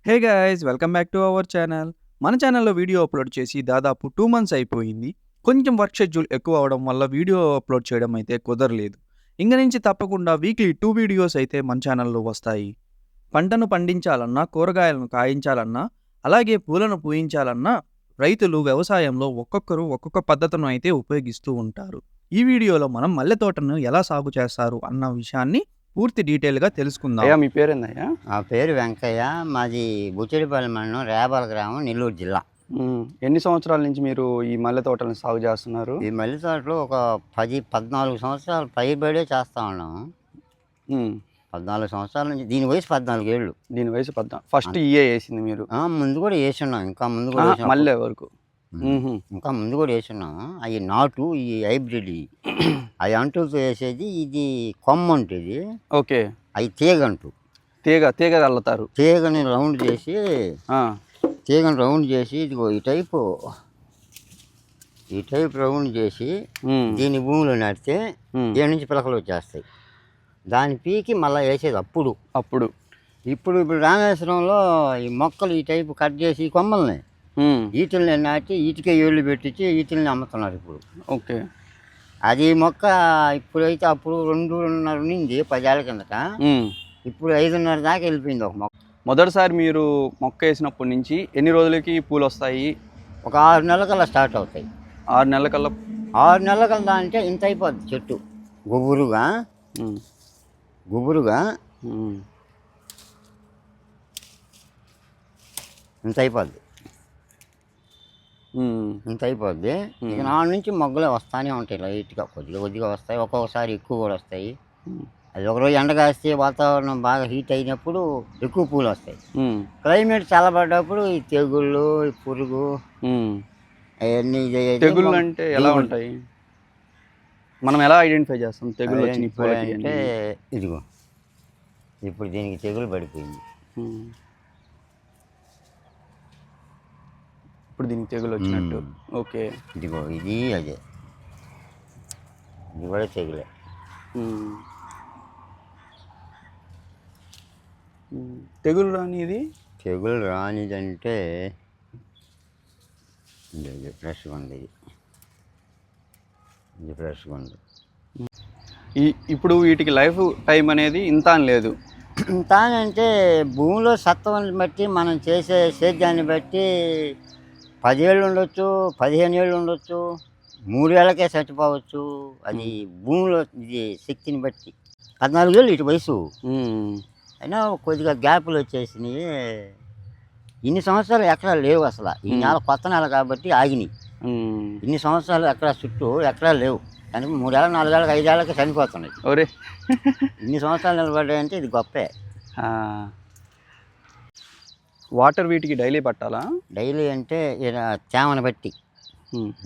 Hey guys welcome back to our channel. మన ఛానల్లో video upload చేసి దాదాపు 2 మంత్స్ అయిపోయింది. కొంచెం వర్క్ షెడ్యూల్ ఎక్కువ అవ్వడం వల్ల వీడియో అప్లోడ్ చేయడం అయితే కుదరలేదు. ఇంక నుంచి తప్పకుండా వీక్లీ 2 వీడియోస్ అయితే మన ఛానల్లో వస్తాయి. పంటను పండించాలన్నా, కూరగాయలను కాయించాలన్నా, అలాగే పూలను పూయించాలన్నా రైతులు వ్యవసాయంలో ఒక్కొక్కరు ఒక్కొక్క పద్ధతిని అయితే ఉపయోగిస్తూ ఉంటారు. ఈ వీడియోలో మనం మల్లె తోటను ఎలా సాగు చేస్తారు అన్న విషయాన్ని పూర్తి డీటెయిల్‌గా తెలుసుకుందాం. అయ్యా మీ పేరేందయ్యా? నా పేరు వెంకయ్య. మాది బుచ్చిడిపల్లి మండలం, రేపాల గ్రామం, నెల్లూరు జిల్లా. ఎన్ని సంవత్సరాల నుంచి మీరు ఈ మల్లె తోటలను సాగు చేస్తున్నారు? ఈ మల్లె తోటలో ఒక 14 సంవత్సరాలు పైబడే చేస్తా ఉన్నాము. ఉమ్, 14 సంవత్సరాల నుంచి. దీని వయసు 14 ఏళ్ళు. దీని వయసు 14. ఫస్ట్ ఇయే వేసింది మీరు? ముందు కూడా వేసి ఉన్నాం. ఇంకా ముందు కూడా వేసినాం. మల్లె వరకు ఇంకా ముందు కూడా వేసి ఉన్నాము. అవి నాటు, ఈ హైబ్రిడ్, అవి అంటులతో వేసేది. ఇది కొమ్మ ఉంటుంది. ఓకే. అవి తీగంటు. తీగ అల్లుతారు. తీగని రౌండ్ చేసి ఇదిగో ఈ టైపు రౌండ్ చేసి దీని భూమిలో నాటితే దీని నుంచి పిలకలు వచ్చేస్తాయి. దాని పీకి మళ్ళీ వేసేది అప్పుడు. ఇప్పుడు రామేశ్వరంలో ఈ మొక్కలు ఈ టైపు కట్ చేసి ఈ కొమ్మల్ని ఈటిల్ని నాటి ఈటికే ఏళ్ళు పెట్టించి ఈటిల్ని అమ్ముతున్నారు ఇప్పుడు. ఓకే. అది మొక్క ఇప్పుడైతే అప్పుడు 2.5 నుంచి 10 ఏళ్ళ కిందట ఇప్పుడు 5.5 దాకా వెళ్ళిపోయింది ఒక మొక్క. మొదటిసారి మీరు మొక్క వేసినప్పటి నుంచి ఎన్ని రోజులకి పూలు వస్తాయి? ఒక 6 నెలల కల్లా స్టార్ట్ అవుతాయి. 6 నెలల కల్లా? 6 నెలల కల్లా అంటే ఇంత అయిపోద్ది చెట్టు. గుబురుగా ఇంత అయిపోద్ది. ఇక నాలుగు నుంచి మొగ్గలే వస్తానే ఉంటాయి. లైట్గా కొద్దిగా వస్తాయి. ఒక్కొక్కసారి ఎక్కువ కూడా వస్తాయి. అది ఒకరోజు ఎండ కాస్తే వాతావరణం బాగా హీట్ అయినప్పుడు ఎక్కువ పూలు వస్తాయి. క్లైమేట్ చల్లబడ్డప్పుడు ఈ తెగుళ్ళు, ఈ పురుగు, అవన్నీ. తెగుళ్ళు అంటే ఎలా ఉంటాయి? మనం ఎలా ఐడెంటిఫై చేస్తాం తెగుళ్ళు అంటే ఇదిగో ఇప్పుడు దీనికి తెగులు పడిపోయింది. ఇప్పుడు దీనికి తెగులు వచ్చినట్టు. ఓకే. ఇదిగో ఇది అదే, ఇది కూడా తెగులే. తెగులు రానిదంటే ఫ్రెష్గా ఉంది. ఇది ఫ్రెష్గా ఉంది. ఇప్పుడు వీటికి లైఫ్ టైం అనేది ఇంత అని లేదు. ఇంత అంటే భూమిలో సత్వాన్ని బట్టి, మనం చేసే సేద్యాన్ని బట్టి 10 ఏళ్ళు ఉండొచ్చు, 15 ఏళ్ళు ఉండొచ్చు, 3 ఏళ్ళకే చచ్చిపోవచ్చు. అది భూమిలో ఇది శక్తిని బట్టి. 14 ఏళ్ళు ఇటు వయసు. అయినా కొద్దిగా గ్యాపులు వచ్చేసినాయి. ఇన్ని సంవత్సరాలు ఎక్కడా లేవు అసలు. ఈ నెల కొత్త నెల కాబట్టి ఆగినాయి. ఇన్ని సంవత్సరాలు ఎక్కడ చుట్టూ ఎక్కడా లేవు. కానీ 3 ఏళ్ళ, 4 ఏళ్ళకి, 5 ఏళ్ళకి చనిపోతున్నాయి. ఇన్ని సంవత్సరాలు నిలబడ్డాయంటే ఇది గొప్పే. వాటర్ వీటికి డైలీ పట్టాలా? డైలీ అంటే తేమను బట్టి.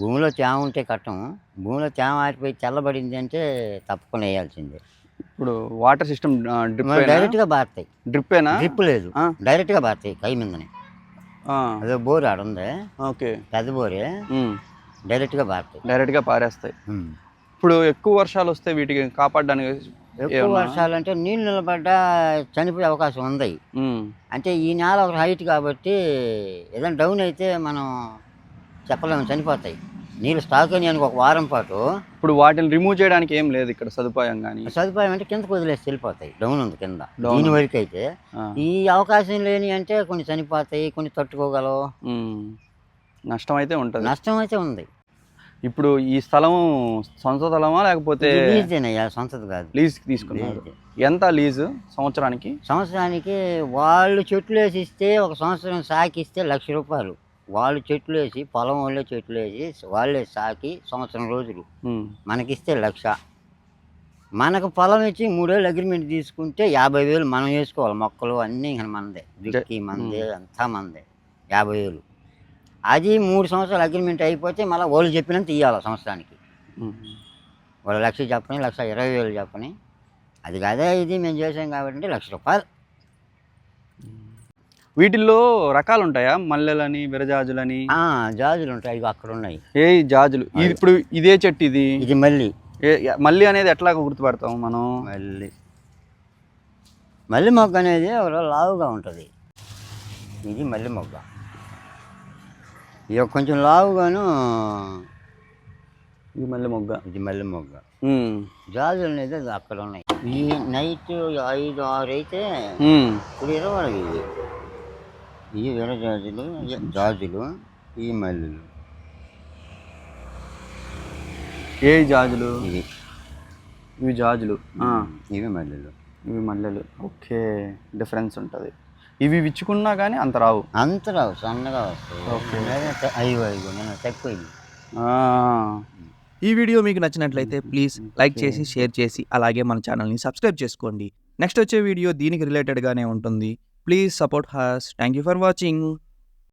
భూమిలో తేమ ఉంటే కట్టం. భూమిలో తేమ ఆరిపోయి చల్లబడింది అంటే తప్పకుండా వేయాల్సిందే. ఇప్పుడు వాటర్ సిస్టమ్ డైరెక్ట్గా బారుతాయి. డ్రిప్ లేదు, డైరెక్ట్గా బారుతాయి కై మీదనే. అదే బోర్ ఆడ ఉంది. ఓకే. పెద్ద బోరే. డైరెక్ట్గా పారేస్తాయి. ఇప్పుడు ఎక్కువ వర్షాలు వస్తే వీటికి కాపాడడానికి? ఎక్కువ వర్షాలు అంటే నీళ్ళు నిలబడ్డా చనిపోయే అవకాశం ఉంది. అంటే ఈ నేల ఒక హైట్ కాబట్టి ఏదైనా డౌన్ అయితే మనం చెప్పలేము, చనిపోతాయి. నీళ్ళు స్టాక్ అని ఒక వారం పాటు. ఇప్పుడు వాటిని రిమూవ్ చేయడానికి ఏం లేదు ఇక్కడ సదుపాయం? కానీ సదుపాయం అంటే కిందకు వదిలేసి వెళ్ళిపోతాయి. డౌన్ ఉంది కింద. దీని వరకు అయితే ఈ అవకాశం లేని అంటే కొన్ని చనిపోతాయి, కొన్ని తట్టుకోగలవు. నష్టం అయితే ఉంటుంది. నష్టం అయితే ఉంది. ఇప్పుడు ఈ స్థలం సొంత స్థలమా లేకపోతే సొంతది కాదు, లీజ్కి తీసుకున్నారు? ఎంత లీజు సంవత్సరానికి? సంవత్సరానికి వాళ్ళు చెట్లు వేసి ఇస్తే, ఒక సంవత్సరం సాకిస్తే 1,00,000 రూపాయలు. వాళ్ళు చెట్లు వేసి, పొలం వాళ్ళే చెట్లు వేసి వాళ్ళే సాకి సంవత్సరం రోజులు మనకిస్తే 1,00,000. మనకు పొలం ఇచ్చి 3 ఏళ్ళు అగ్రిమెంట్ తీసుకుంటే 50,000 మనం వేసుకోవాలి. మొక్కలు అన్నీ ఇంకా మనదే, దుక్కి మనదే, అంతా మనదే. 50,000. అది 3 సంవత్సరాలు అగ్రిమెంట్ అయిపోతే మళ్ళీ వాళ్ళు చెప్పినంత ఇవ్వాలి సంవత్సరానికి. వాళ్ళు 1,00,000 చెప్పని, 1,20,000 చెప్పని. అది కాదే ఇది మేము చేసాం కాబట్టి 1,00,000 రూపాయలు. వీటిల్లో రకాలు ఉంటాయా? మల్లెలని, విరజాజులని? జాజులు ఉంటాయి. ఇవి అక్కడ ఉన్నాయి. ఏ జాజులు? ఇప్పుడు ఇదే చెట్టు ఇది మల్లి అనేది ఎట్లా గుర్తుపడతాం మనం? మల్లి మొగ్గ అనేది లావుగా ఉంటుంది. ఇది మల్లె మొగ్గ. ఇక కొంచెం లావుగాను ఇది మల్లె మొగ్గ. ఇది మల్లె మొగ్గ. జాజులు అనేది అది అక్కడ ఉన్నాయి. ఈ నైట్ 5, 6 అయితే ఇప్పుడు 20 ఇవి. ఇవి ఎర్ర జాజులు, జాజులు, ఈ మల్లెలు. ఏ జాజులు? ఇవి ఇవి జాజులు, ఇవి మల్లెలు. ఇవి మల్లెలు. ఓకే, డిఫరెన్స్ ఉంటుంది. ఇవి విచ్చుకున్నా కానీ అంత రావు. అంత రావు, సన్నగా వస్తాయి. ఓకే. అయ్యో నేను తక్కువ. ఈ వీడియో మీకు నచ్చినట్లయితే ప్లీజ్ లైక్ చేసి, షేర్ చేసి, అలాగే మన ఛానల్ని సబ్స్క్రైబ్ చేసుకోండి. నెక్స్ట్ వచ్చే వీడియో దీనికి రిలేటెడ్గానే ఉంటుంది. Please support has. Thank you for watching.